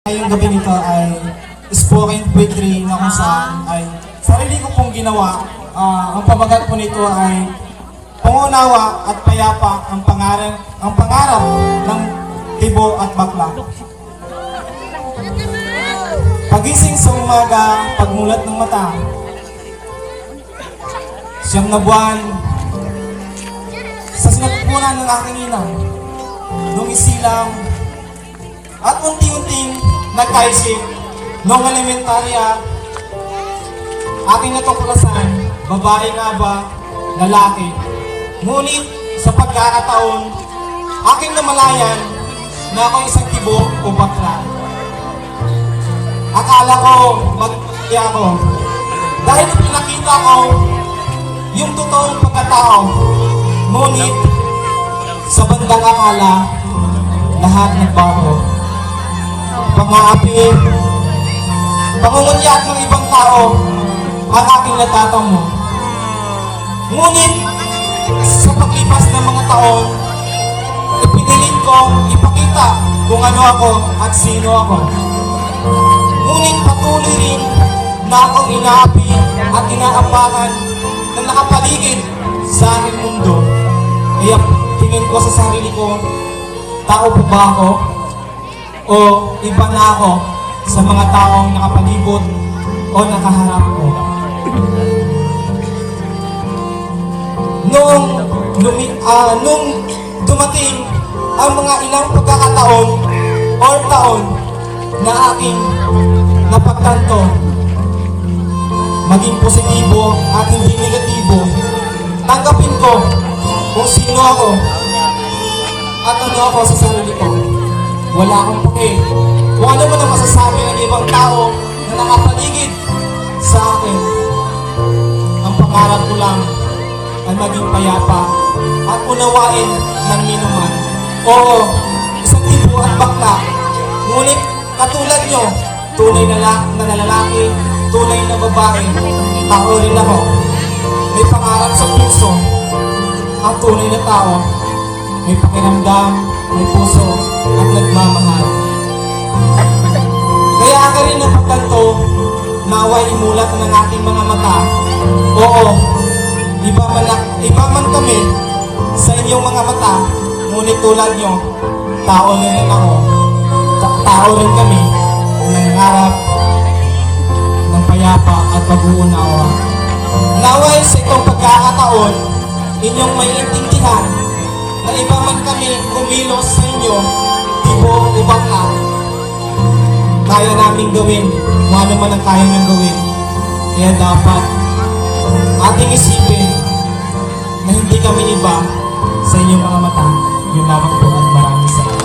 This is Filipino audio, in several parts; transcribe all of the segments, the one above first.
Ngayong gabi nito ay spoken poetry na kung saan ay sarili ko pong ginawa. Ang pamagat po nito ay pangunawa at payapa ang pangarap ng tibo at bakla. Pagising sa umaga, pagmulat ng mata, siyam na buwan sa sinapupunan ng aking ina, nung isilang at unti-unting nagkaisip noong elementarya, aking natuklasan, babae nga ba, lalaki. Ngunit sa pagkakataon, aking namalayan na ako isang tibo o bakla. Akala ko, mag-iya ako. Dahil pinakita ko yung totoong pagkatao. Ngunit sa bandang akala, lahat nagbago. Pang-aapi, pangungunyat ng ibang tao ang aking natatamo. Ngunit sa paglipas ng mga taon, ipinilit kong ipakita kung ano ako at sino ako. Ngunit patuloy rin na akong inaapi at inaapakan ng nakapaligid sa aking mundo. Kaya tingin ko sa sarili ko, tao pa ba ako? O iba na ako sa mga taong nakapalibot o nakaharap ko? Nung dumating ang mga ilang pagkakataon o taon na aking napagtanto, maging positibo at hindi negatibo, tanggapin ko kung sino ako at ano ako sa sarili ko. Wala akong pake kung ano man ang masasabi ng ibang tao na nakapaligid sa akin. Ang pangarap ko lang ay maging payapa at unawain ng minuman. Oo, isang tibo at bakla. Ngunit katulad nyo, tunay na lalaki, tunay na babae, tao rin ako. May pangarap sa puso. Ang tunay na tao, may pakiramdam, may puso, at nagmamahal. Kaya ka rin ang pagkanto, naway imulat ng aking mga mata. Oo, iba man kami sa inyong mga mata, ngunit tulad nyo, tao rin ako. Tao rin kami na nangarap ng payapa at pag-uunawa. Naway sa itong pagkakataon, inyong may intindihan na iba man kami kumilos sa inyo, tibo o bakla, kaya namin gawin kung ano man ang kaya nang gawin. Kaya dapat ating isipin na hindi kami iba sa inyong mga mata. Yun lamang po at maraming salamat.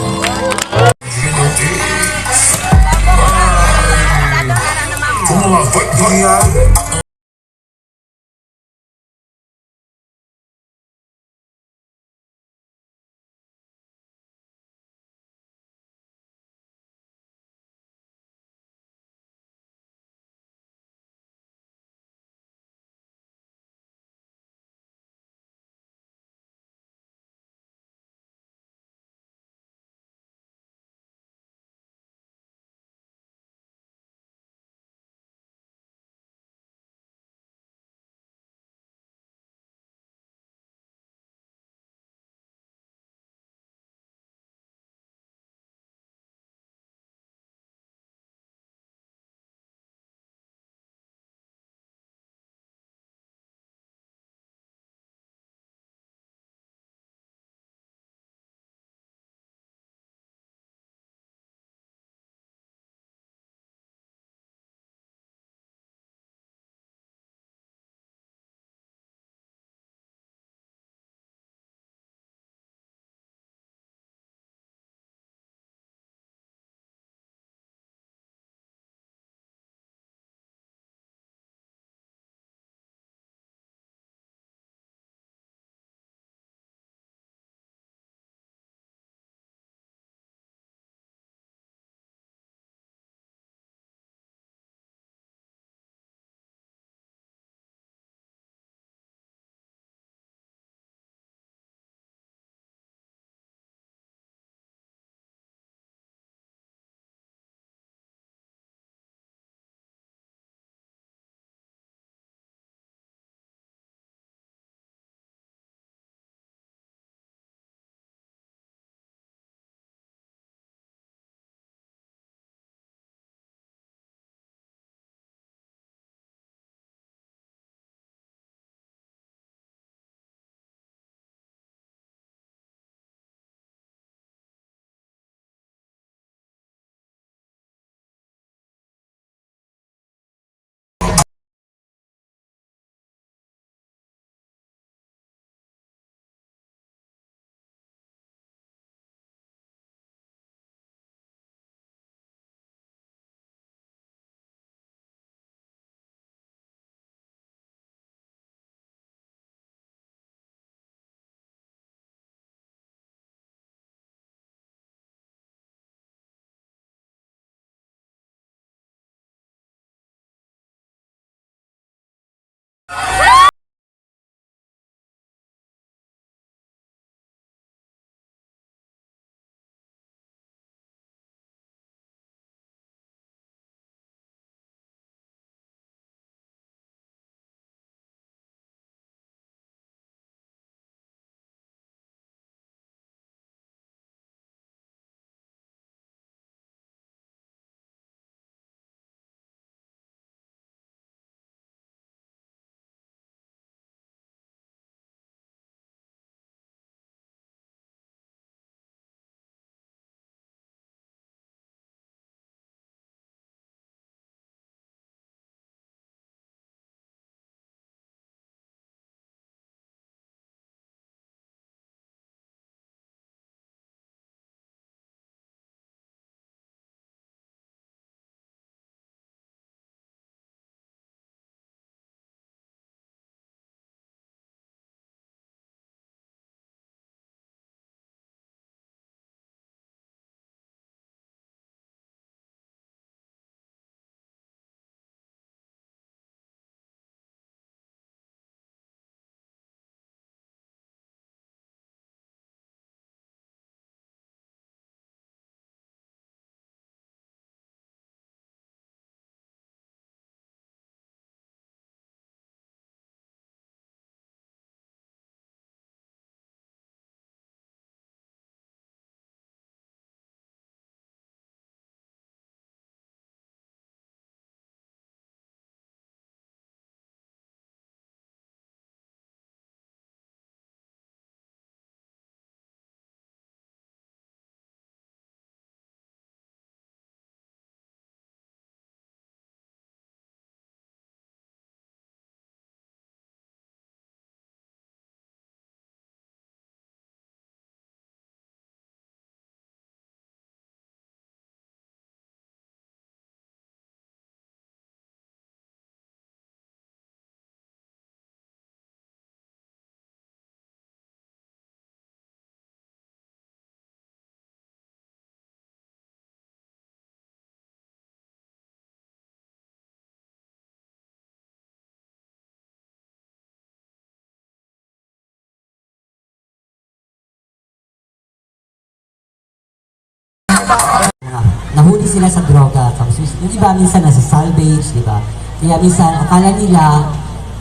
Nahuli sila sa droga. Tapos yung iba minsan nasa salvage, di ba? Kaya minsan akala nila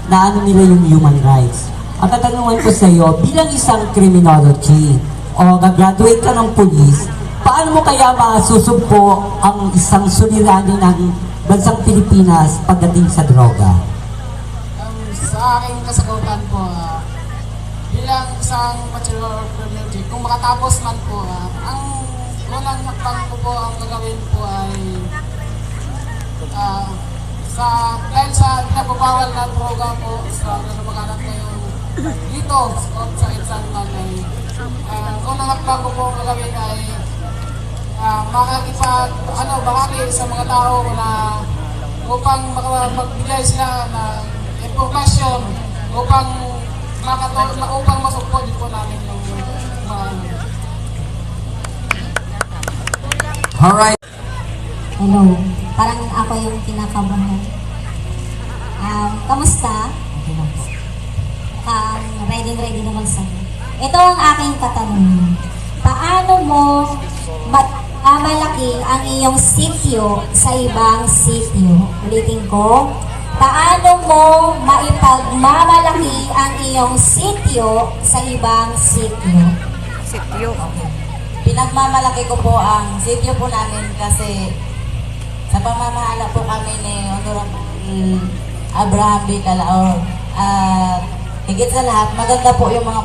na ano nila yung human rights. Ang katanungan ko sa iyo, bilang isang criminology o gagraduate ka ng police, paano mo kaya masusumpo ang isang suliranin ng bansang Pilipinas pagdating sa droga? Sa aking kasagutan po, bilang isang bachelor of criminology, kung makatapos man po, ang unang hakbang ko po ang gagawin po ay dahil sa pinapabawal na droga po sa nalabaganan ko yung dito sa Exantan ay unang hakbang ko po ang gagawin ay bahagi sa mga tao na upang magbigay sila ng impormasyon upang masukpo din po namin yung mga Alright. Hello, parang ako yung kinakabahan. Kamusta? Ready na magsagot. Ito ang aking katanungan. Paano mo mamalaki ang iyong sityo sa ibang sityo? Ulitin ko. Paano mo maipagmamalaki ang iyong sityo sa ibang sityo? Pinagmamalaki ko po ang sityo po namin kasi sa pamamahala po kami ni Honorable Abraham B. Calao. Higit sa lahat, maganda po yung mga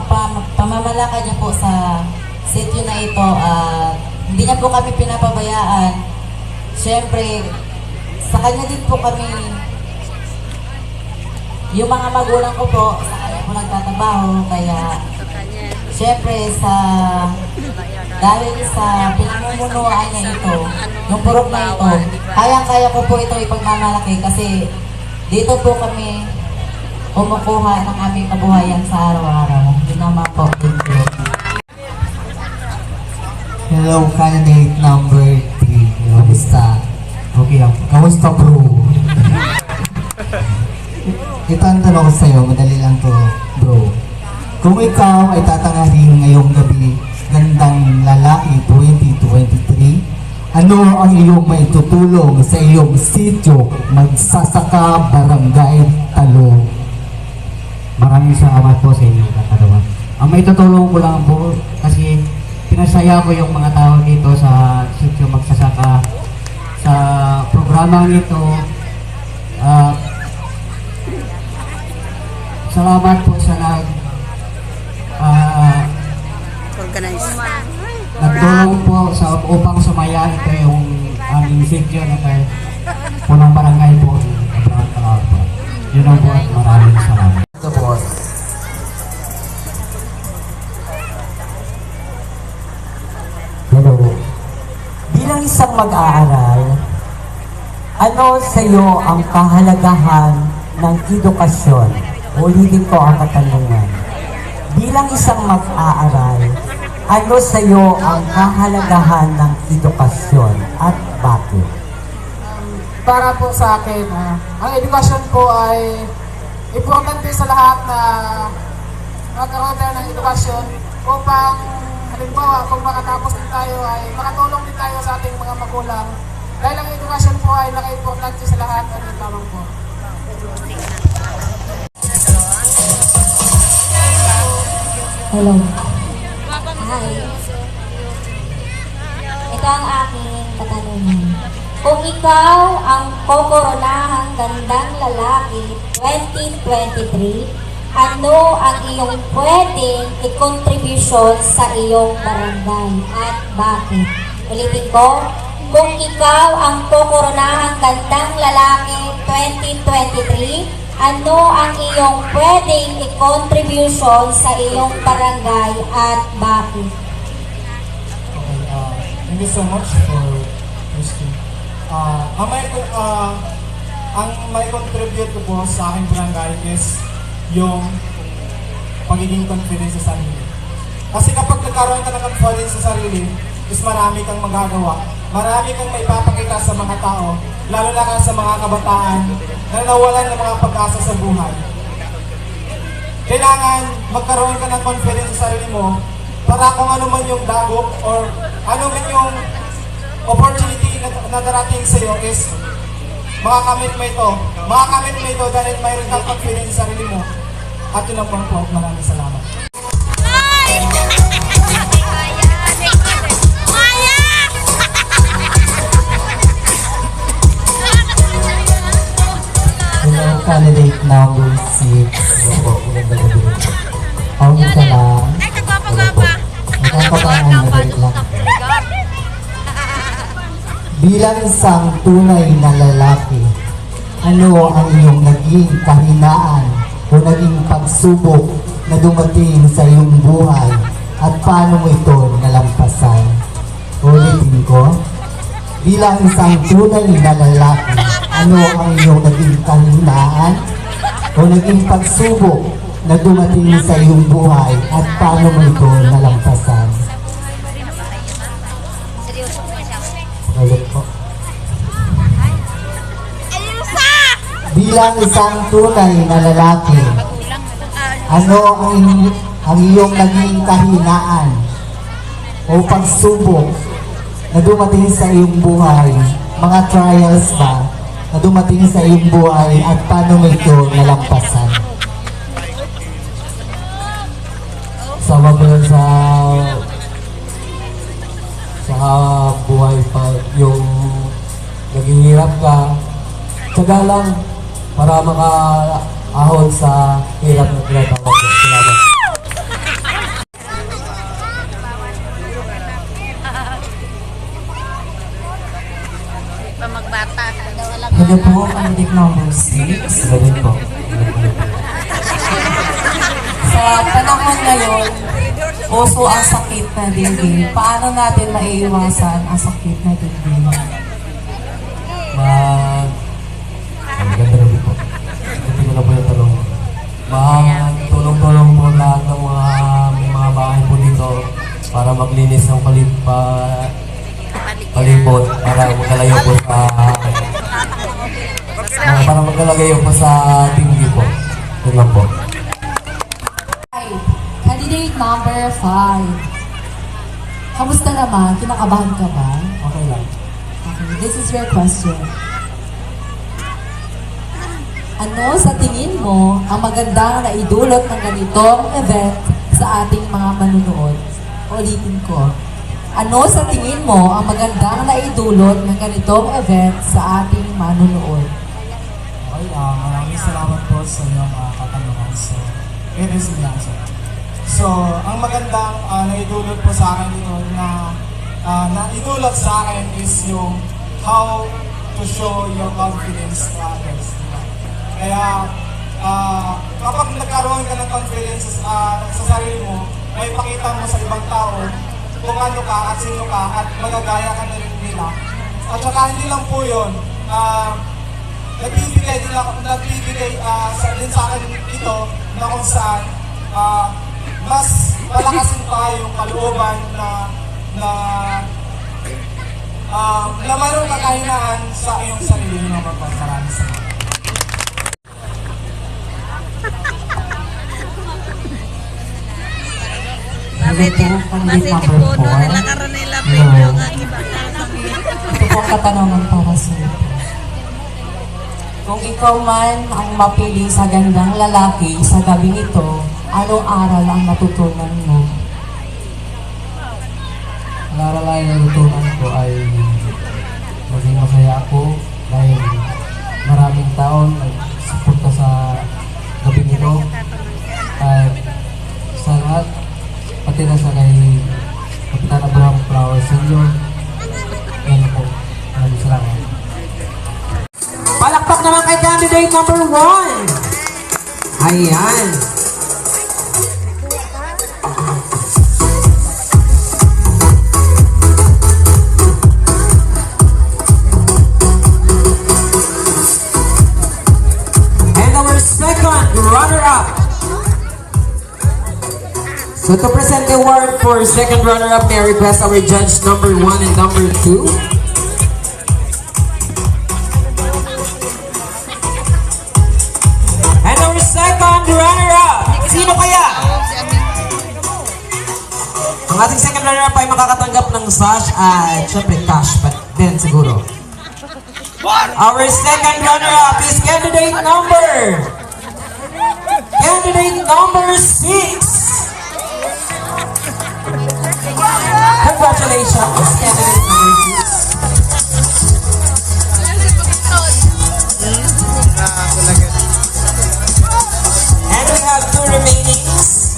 pamamalakad niya po sa sityo na ito. Hindi niya po kami pinapabayaan. Siyempre, sa kanya din po kami, yung mga magulang ko po, sa kanya po nagtatrabaho. Kaya, siyempre, dahil sa pinamumunuan niya ito, yung purok na ito, kayang-kaya ko po ito ipagmamalaki kasi dito po kami kumukuha ng aming kabuhayan sa araw-araw. Yun naman po. Thank you. Hello, candidate number 3. Kamusta? Okay lang. Kamusta, bro? Ito ang tanong ko sa'yo. Madali lang to, bro. Kung ikaw ay tatangahin ngayong gabi, gandang lalaki 2023, ano ang iyong maitutulong sa iyong sityo, Magsasaka, Barangay Talo? Maraming salamat po sa inyong katanungan. Ang maitutulong ko lang po kasi pinasaya ko yung mga tao dito sa sityo Magsasaka sa programang ito. Salamat po sa nagtulong po sa upang sumaya ito yung aming sityo na kay punong barangay po. Abraham Calao po. Yun ang po at maraming salamat. Ito po. Hello. Bilang isang mag-aaral, ano sa iyo ang kahalagahan ng edukasyon? Ulitin ko ang katanungan. Bilang isang mag-aaral, ano sa iyo ang kahalagahan ng edukasyon at bakit? para po sa akin, ang edukasyon po ay importante sa lahat na magkaroon tayo ng edukasyon upang halimbawa kung makatapos din tayo ay makatulong din tayo sa ating mga magulang dahil ang edukasyon po ay naka-importante sa lahat at yung lamang po. Hello. Hi. Ito ang aking katanungan. Kung ikaw ang kokoronahang gandang lalaki 2023, ano ang iyong pwedeng i-contribution sa iyong barangay at bakit? Ulitin ko, kung ikaw ang kokoronahang gandang lalaki 2023, ano ang iyong pwedeng i-contribution sa iyong barangay at bakit? Okay, thank you so much for asking. Ang may contribute ko po sa aking barangay is yung pagiging confidence sa sarili. Kasi kapag nagkaroon ka ng confidence sa sarili, is marami kang magagawa. Marami kang maipapakita sa mga tao, lalo na sa mga kabataan na nawalan ng mga pag-asa sa buhay. Kailangan magkaroon ka ng confidence sa sarili mo para kung ano man yung dagok or ano man yung opportunity na darating sa iyo is makakamit mo ito. Makakamit mo ito dahil mayroon kang confidence sa sarili mo. At yun lang po at maraming salamat. Hello, candidate number 6. Okay ka lang. Nagkakabangan na balik lang. Bilang isang tunay na lalaki, ano ang iyong naging kahinaan o naging pagsubok na dumating sa iyong buhay at paano mo ito nalampasan? Ulitin ko. Bilang isang tunay na lalaki, ano ang iyong naging kahinaan o naging pagsubok na dumating sa iyong buhay at paano mo ito nalampasan? Ulit po. Bilang isang tunay na lalaki, ano ang iyong naging kahinaan o pagsubok na dumating sa iyong buhay, mga trials ba na dumating sa iyong buhay at paano mo ito nalampasan? Sama ba yun sa buhay pa yung naghihirap ka, tsaga lang para makaahon sa hirap na tinatawag ko. Salamat. Hello po, candidate number 6. Galing po. Sa panahon ngayon, uso ang sakit na dingding. Paano natin maiiwasan ang sakit na dingding? Ang ganda rin po. Hindi ko na po yung tanong. Tulong-tulong po lahat ng mga bahay po dito para maglinis ng palibot para magkalayo po sa tinggi po. Yun lang po. Candidate number 5. Kamusta naman? Kinakabahan ka ba? Okay lang. Okay, this is your question. Ano sa tingin mo ang magandang naidulot ng ganitong event sa ating mga manunood? Ulitin ko. Ano sa tingin mo ang magandang naidulot ng ganitong event sa ating manunood? Okay, maraming salamat po sa iyong katanungan. So, it is the answer. So, ang magandang naidulot po sa akin dito na naidulot sa akin is yung how to show your confidence to others. Diba? Kaya, kapag nagkaroon ka ng confidence sa sarili mo, may pakita mo sa ibang tao kung ano ka at sino ka at magagaya ka na rin nila. At saka hindi lang po yun, nagbibigay din sa akin ito na kung saan mas palakasin pa yung kalooban na mayroong kakahinaan sa iyong sarili naman po. Maraming salamat. Candidate number 4. Hello. Ito po ang katanungan para sa iyo. Kung ikaw man ang mapili sa gandang lalaki sa gabing ito, anong aral ang matutunan mo? Ang aral ay natutunan ko ay maging masaya ako dahil maraming taon nagsuporta sa gabi nito at sa lahat, pati na sa kay Kapitan Abraham Flower Senior. Yan po. Maraming salamat. Palakpak naman kay candidate number 1. Ayan. And our second runner-up. So to present the award for second runner-up, may I request our judge number 1 and number 2. And our second runner-up, sino kaya? Ang ating second runner-up ay makakatanggap ng sash at syempre cash pa din siguro. Our second runner-up is candidate number 6. Congratulations, candidate number 6. And we have 2 remainings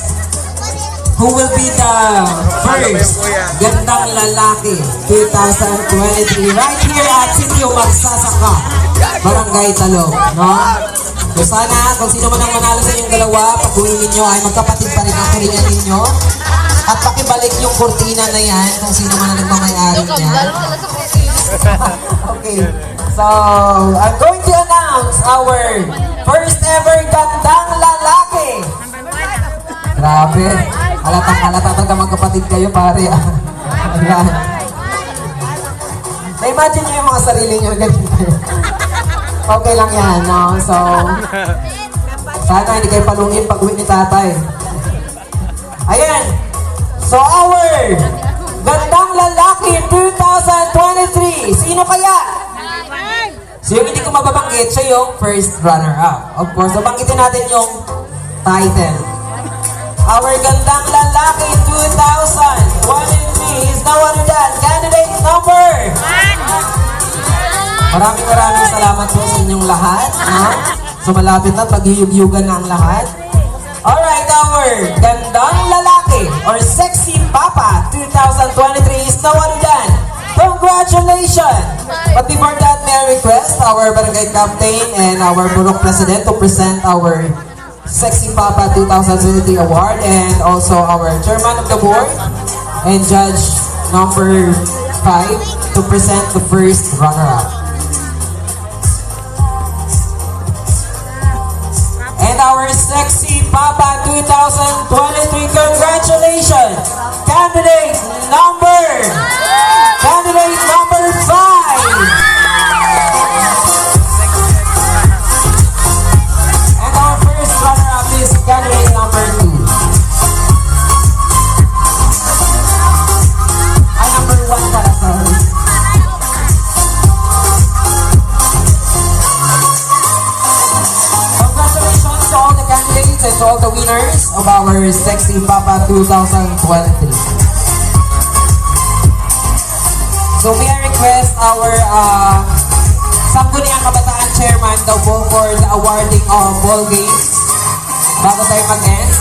who will be the first Gandang Lalaki 2023 right here at Sitio Magsasaka, Barangay Talog, no? So sana kung sino man ang manalo sa inyong dalawa, pag-uwi ninyo ay magkapatid pa rin ang kuringan ninyo. At pakibalik yung kurtina na yan kung sino man ang nagmamayari niyan. Okay, so I'm going to announce our first ever Gandang Lalaki. Grabe, halatang-halata talaga magkapatid kayo pare. Ayan. Na-imagine nyo yung mga sarili nyo ganito. Okay lang yan, no? So, sana hindi kayo palungin pag-uwi ni tatay. Ayan. So, our Gandang Lalaki 2023. Sino kaya? So, yung hindi ko mababanggit, siya yung first runner-up. Of course, so banggitin natin yung title. Our Gandang Lalaki 2023 is now under that candidate number 1. Maraming salamat po sa inyong lahat. No? So malapit na, paghiyug-yugan na ang lahat. Alright, our Gandang Lalaki or Sexy Papa 2023 is now under that. Congratulations! But before that, may I request our Barangay Captain and our Burok President to present our Sexy Papa 2023 Award and also our Chairman of the Board and Judge number 5 to present the first runner-up. And our Sexy Papa 2023, congratulations! Candidate number 5! Candidate number 2. Ay, number 1 pala, sorry. Congratulations to all the candidates and to all the winners of our Sexy Papa 2023. So may I request our Sangguniang Kabataan Chairman daw po for the awarding of ball games. Bago tayo mag-end,